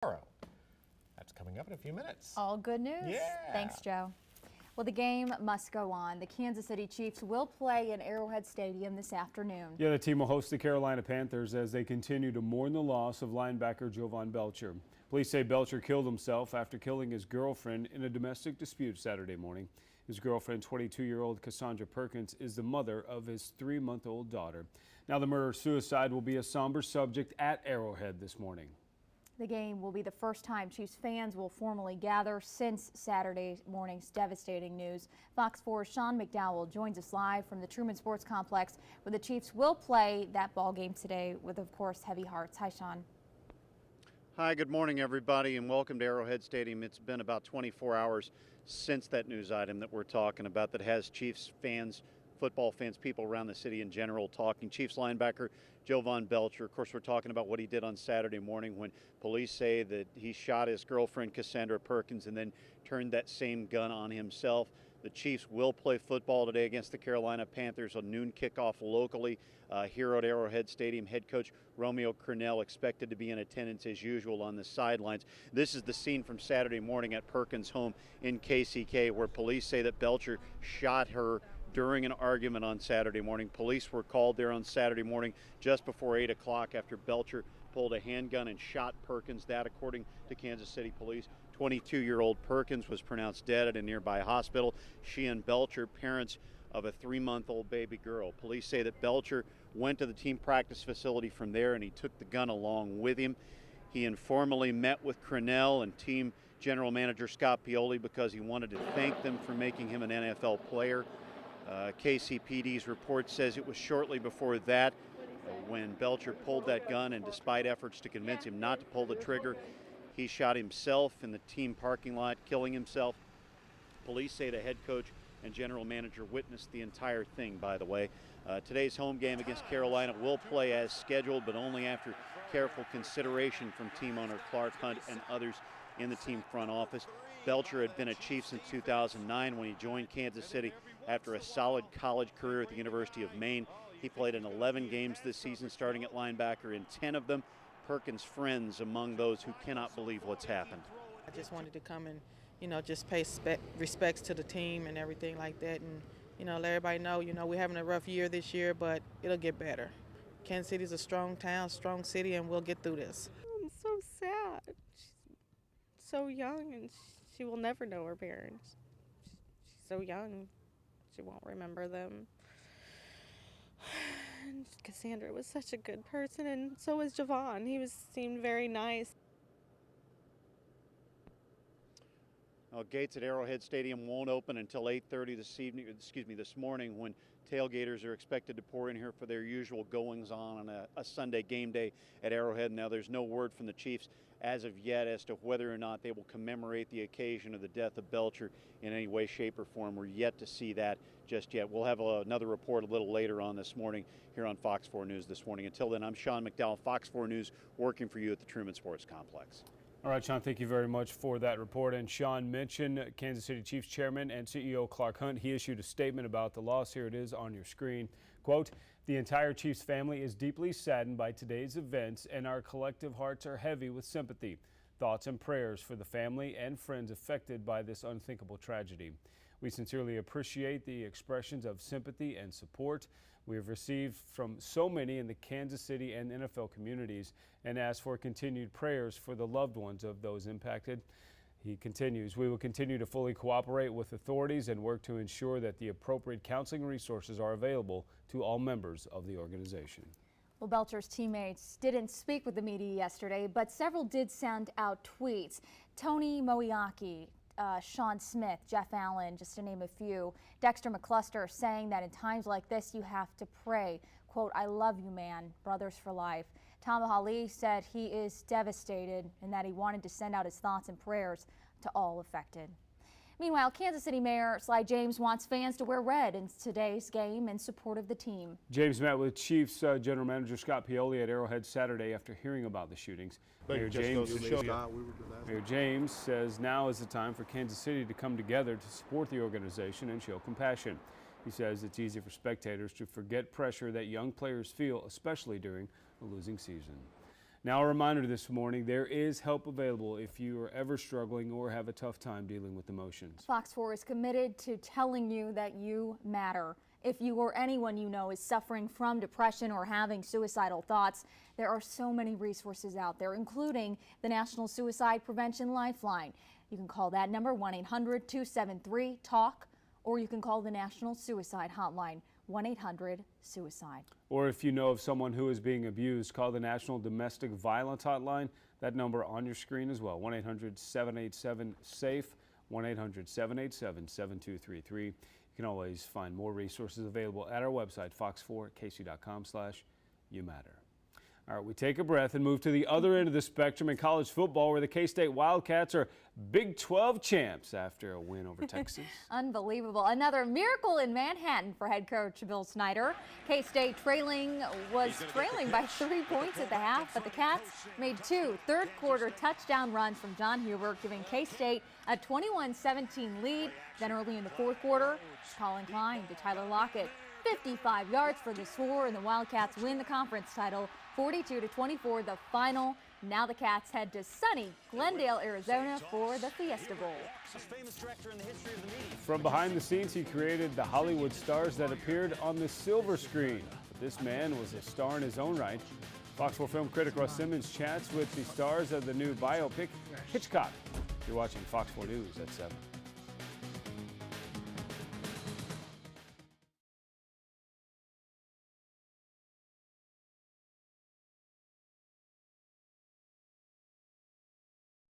tomorrow. That's coming up in a few minutes. All good news. Yeah. Thanks, Joe. Well, the game must go on. The Kansas City Chiefs will play in Arrowhead Stadium this afternoon. Yeah, the team will host the Carolina Panthers as they continue to mourn the loss of linebacker Jovan Belcher. Police say Belcher killed himself after killing his girlfriend in a domestic dispute Saturday morning. His girlfriend, 22-year-old Cassandra Perkins, is the mother of his 3-month-old daughter. Now, the murder-suicide will be a somber subject at Arrowhead this morning. The game will be the first time Chiefs fans will formally gather since Saturday morning's devastating news. Fox 4's Sean McDowell joins us live from the Truman Sports Complex, where the Chiefs will play that ball game today with, of course, heavy hearts. Hi, Sean. Hi, good morning, everybody, and welcome to Arrowhead Stadium. It's been about 24 hours since that news item that we're talking about that has Chiefs fans, football fans, people around the city in general talking. Chiefs linebacker Jovan Belcher, of course, we're talking about what he did on Saturday morning when police say that he shot his girlfriend Cassandra Perkins and then turned that same gun on himself. The Chiefs will play football today against the Carolina Panthers, a noon kickoff locally here at Arrowhead Stadium. Head coach Romeo Crennel expected to be in attendance as usual on the sidelines. This is the scene from Saturday morning at Perkins' home in KCK, where police say that Belcher shot her during an argument on Saturday morning. Police were called there on Saturday morning just before 8 o'clock after Belcher pulled a handgun and shot Perkins. That, according to Kansas City Police. 22-year-old Perkins was pronounced dead at a nearby hospital. She and Belcher, parents of a 3-month-old baby girl. Police say that Belcher went to the team practice facility from there and he took the gun along with him. He informally met with Crennel and team general manager Scott Pioli because he wanted to thank them for making him an NFL player. KCPD's report says it was shortly before that when Belcher pulled that gun, and despite efforts to convince him not to pull the trigger, he shot himself in the team parking lot, killing himself. Police say the head coach and general manager witnessed the entire thing, by the way. Today's home game against Carolina will play as scheduled, but only after careful consideration from team owner Clark Hunt and others in the team front office. Belcher had been a Chief since 2009 when he joined Kansas City after a solid college career at the University of Maine. He played in 11 games this season, starting at linebacker in 10 of them. Perkins' friends among those who cannot believe what's happened. I just wanted to come and, just pay respects to the team and everything like that, and, let everybody know, we're having a rough year this year, but it'll get better. Kansas City's a strong town, strong city, and we'll get through this. I'm so sad. She's so young, and she will never know her parents. She's so young, she won't remember them. And Cassandra was such a good person, and so was Jovan. He seemed very nice. Gates at Arrowhead Stadium won't open until 8:30 this morning, when tailgaters are expected to pour in here for their usual goings-on a Sunday game day at Arrowhead. Now, there's no word from the Chiefs as of yet as to whether or not they will commemorate the occasion of the death of Belcher in any way, shape, or form. We're yet to see that just yet. We'll have another report a little later on this morning here on Fox 4 News this morning. Until then, I'm Sean McDowell, Fox 4 News, working for you at the Truman Sports Complex. All right, Sean, thank you very much for that report. And Sean mentioned Kansas City Chiefs Chairman and CEO Clark Hunt. He issued a statement about the loss. Here it is on your screen. Quote, "The entire Chiefs family is deeply saddened by today's events, and our collective hearts are heavy with sympathy, thoughts, and prayers for the family and friends affected by this unthinkable tragedy. We sincerely appreciate the expressions of sympathy and support we have received from so many in the Kansas City and NFL communities, and ask for continued prayers for the loved ones of those impacted." He continues, "We will continue to fully cooperate with authorities and work to ensure that the appropriate counseling resources are available to all members of the organization." Well, Belcher's teammates didn't speak with the media yesterday, but several did send out tweets. Tony Moiaki, Sean Smith, Jeff Allen, just to name a few. Dexter McCluster saying that in times like this, you have to pray. Quote, "I love you, man. Brothers for life." Tom Ali said he is devastated and that he wanted to send out his thoughts and prayers to all affected. Meanwhile, Kansas City Mayor Sly James wants fans to wear red in today's game in support of the team. James met with Chiefs General Manager Scott Pioli at Arrowhead Saturday after hearing about the shootings. Mayor James says now is the time for Kansas City to come together to support the organization and show compassion. He says it's easy for spectators to forget pressure that young players feel, especially during a losing season. Now, a reminder this morning, there is help available if you are ever struggling or have a tough time dealing with emotions. Fox 4 is committed to telling you that you matter. If you or anyone you know is suffering from depression or having suicidal thoughts, there are so many resources out there, including the National Suicide Prevention Lifeline. You can call that number 1-800-273-TALK, or you can call the National Suicide Hotline, 1-800-SUICIDE. Or if you know of someone who is being abused, call the National Domestic Violence Hotline. That number on your screen as well, 1-800-787-SAFE, 1-800-787-7233. You can always find more resources available at our website, fox4kc.com/youmatter. All right, we take a breath and move to the other end of the spectrum in college football, where the K-State Wildcats are Big 12 champs after a win over Texas. Unbelievable. Another miracle in Manhattan for head coach Bill Snyder. K-State was trailing by 3 points at the half, but the Cats made 2 third-quarter touchdown runs from John Hubert, giving K-State a 21-17 lead. Then early in the fourth quarter, Colin Klein to Tyler Lockett. 55 yards for the score, and the Wildcats win the conference title 42-24, the final. Now the Cats head to sunny Glendale, Arizona for the Fiesta Bowl. From behind the scenes, he created the Hollywood stars that appeared on the silver screen. But this man was a star in his own right. Fox 4 film critic Russ Simmons chats with the stars of the new biopic Hitchcock. You're watching Fox 4 News at 7.